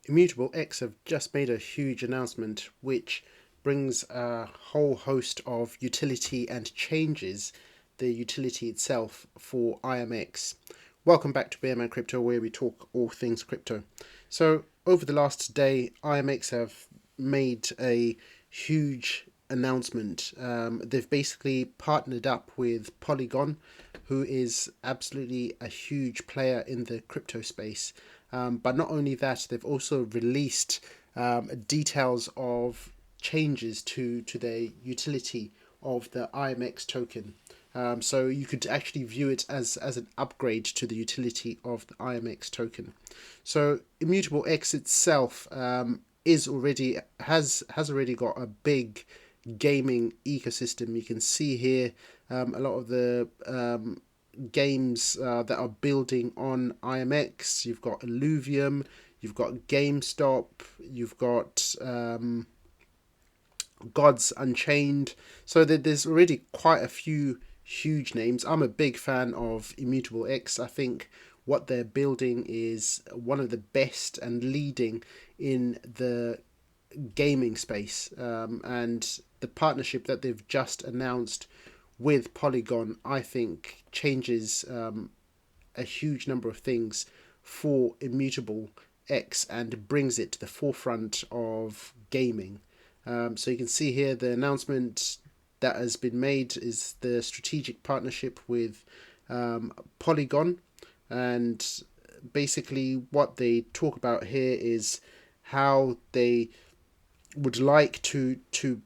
Immutable X have just made a huge announcement which brings a whole host of utility and changes the utility itself for IMX. Welcome back to Bearman Crypto, where we talk all things crypto. So, over the last day, IMX have made a huge announcement. They've basically partnered up with Polygon, who is absolutely a huge player in the crypto space. But not only that, they've also released details of changes to their utility of the IMX token. So you could actually view it as an upgrade to the utility of the IMX token. So Immutable X itself has already got a big gaming ecosystem. You can see here a lot of the games that are building on IMX. You've got Illuvium, you've got GameStop, you've got Gods Unchained. So there's already quite a few huge names. I'm a big fan of Immutable X. I think what they're building is one of the best and leading in the gaming space. And the partnership that they've just announced with Polygon, I think, changes a huge number of things for Immutable X and brings it to the forefront of gaming. So you can see here the announcement that has been made is the strategic partnership with Polygon, and basically what they talk about here is how they would like to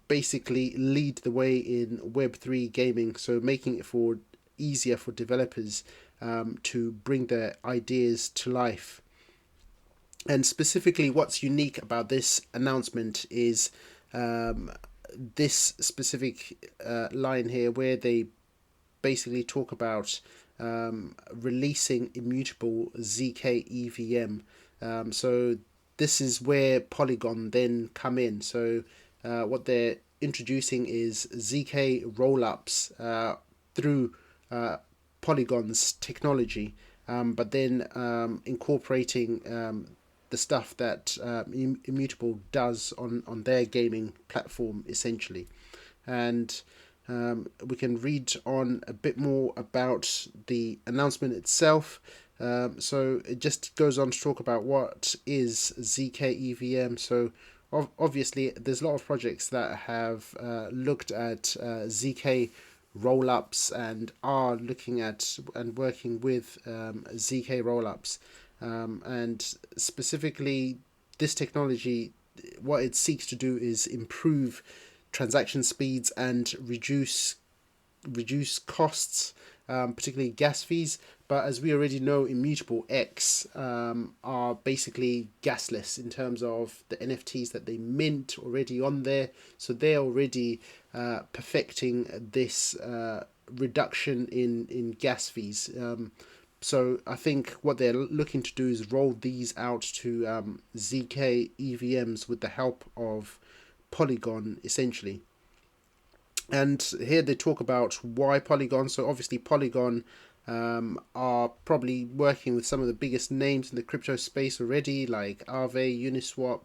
basically lead the way in Web3 gaming, so making it for easier for developers to bring their ideas to life. And specifically, what's unique about this announcement is this specific line here, where they basically talk about releasing immutable ZK EVM. So this is where Polygon then come in. So what they're introducing is ZK rollups through Polygon's technology, but then incorporating the stuff that Immutable does on their gaming platform, essentially. And we can read on a bit more about the announcement itself. So it just goes on to talk about what is ZK EVM. So obviously there's a lot of projects that have looked at ZK rollups and are looking at and working with ZK rollups. And specifically, this technology, what it seeks to do is improve transaction speeds and reduce costs, particularly gas fees. But as we already know, Immutable X are basically gasless in terms of the NFTs that they mint already on there. So they're already perfecting this reduction in gas fees. So I think what they're looking to do is roll these out to ZK EVMs with the help of Polygon, essentially. And here they talk about why Polygon. So obviously Polygon are probably working with some of the biggest names in the crypto space already, like Aave, Uniswap,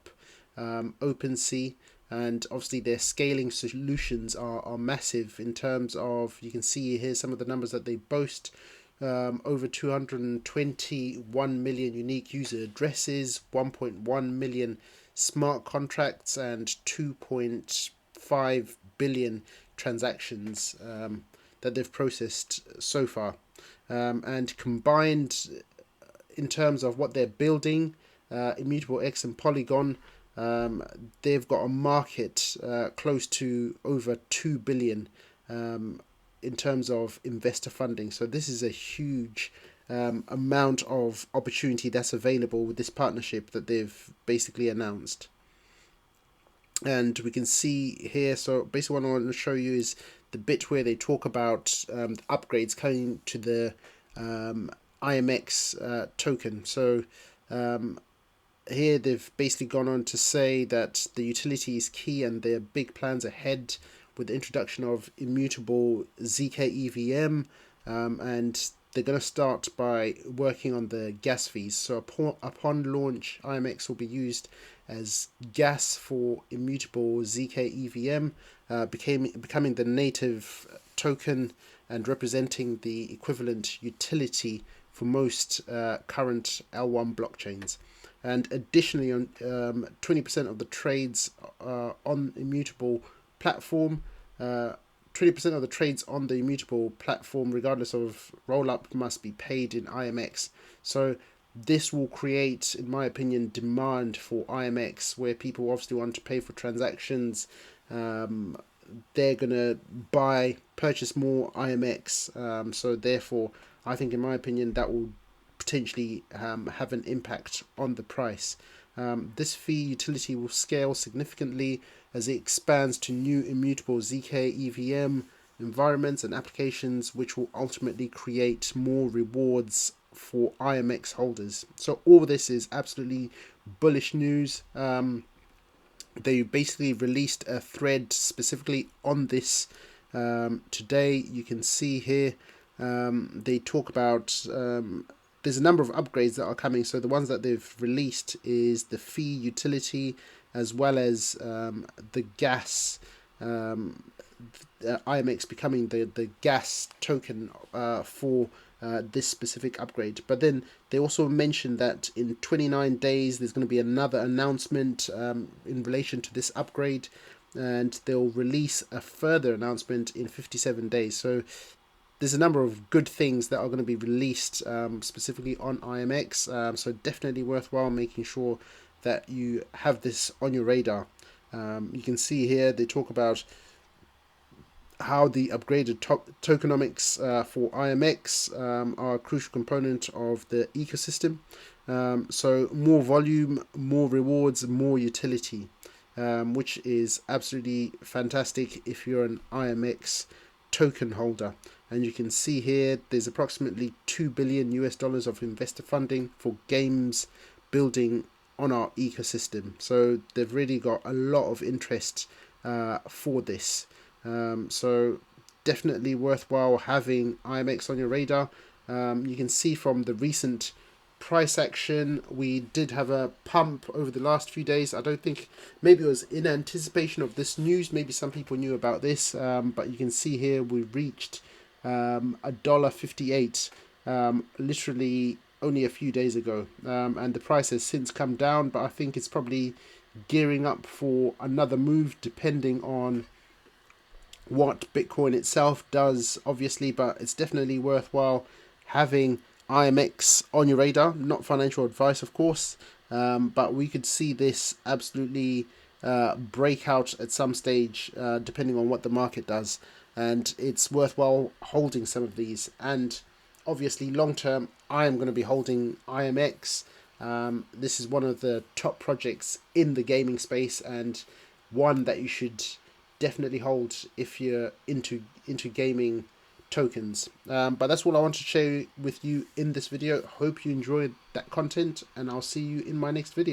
OpenSea, and obviously their scaling solutions are massive in terms of, you can see here some of the numbers that they boast. Over 221 million unique user addresses, 1.1 million smart contracts, and 2.5 billion transactions that they've processed so far. And combined in terms of what they're building, Immutable X and Polygon, they've got a market close to over 2 billion in terms of investor funding. So this is a huge amount of opportunity that's available with this partnership that they've basically announced. And we can see here, so basically what I want to show you is the bit where they talk about upgrades coming to the IMX token. So here they've basically gone on to say that the utility is key and there are big plans ahead with the introduction of immutable ZK EVM, and they're going to start by working on the gas fees. So upon launch, IMX will be used as gas for Immutable ZK EVM, becoming the native token and representing the equivalent utility for most current L1 blockchains. And additionally, on 20% of the trades on Immutable platform, 20% of the trades on the Immutable platform, regardless of rollup, must be paid in IMX. So this will create, in my opinion, demand for IMX, where people obviously want to pay for transactions. They're gonna purchase more IMX. So therefore, I think, in my opinion, that will potentially have an impact on the price. This fee utility will scale significantly as it expands to new Immutable ZK EVM environments and applications, which will ultimately create more rewards for IMX holders. So all this is absolutely bullish news. They basically released a thread specifically on this today. You can see here they talk about there's a number of upgrades that are coming. So the ones that they've released is the fee utility, as well as the gas, IMX becoming the gas token for this specific upgrade. But then they also mentioned that in 29 days there's going to be another announcement in relation to this upgrade, and they'll release a further announcement in 57 days. So there's a number of good things that are going to be released specifically on IMX. So definitely worthwhile making sure that you have this on your radar. You can see here they talk about how the upgraded tokenomics for IMX are a crucial component of the ecosystem. So more volume, more rewards, more utility, which is absolutely fantastic if you're an IMX token holder. And you can see here there's approximately $2 billion of investor funding for games building on our ecosystem. So they've really got a lot of interest for this. So definitely worthwhile having IMX on your radar. You can see from the recent price action, we did have a pump over the last few days. I don't think, maybe it was in anticipation of this news, maybe some people knew about this, but you can see here we reached $1.58 literally only a few days ago, and the price has since come down, but I think it's probably gearing up for another move depending on what Bitcoin itself does, obviously. But it's definitely worthwhile having IMX on your radar. Not financial advice, of course, but we could see this absolutely break out at some stage, depending on what the market does, and it's worthwhile holding some of these. And obviously long term, I am going to be holding IMX. This is one of the top projects in the gaming space, and one that you should definitely hold if you're into gaming tokens. But that's all I want to share with you in this video. Hope you enjoyed that content, and I'll see you in my next video.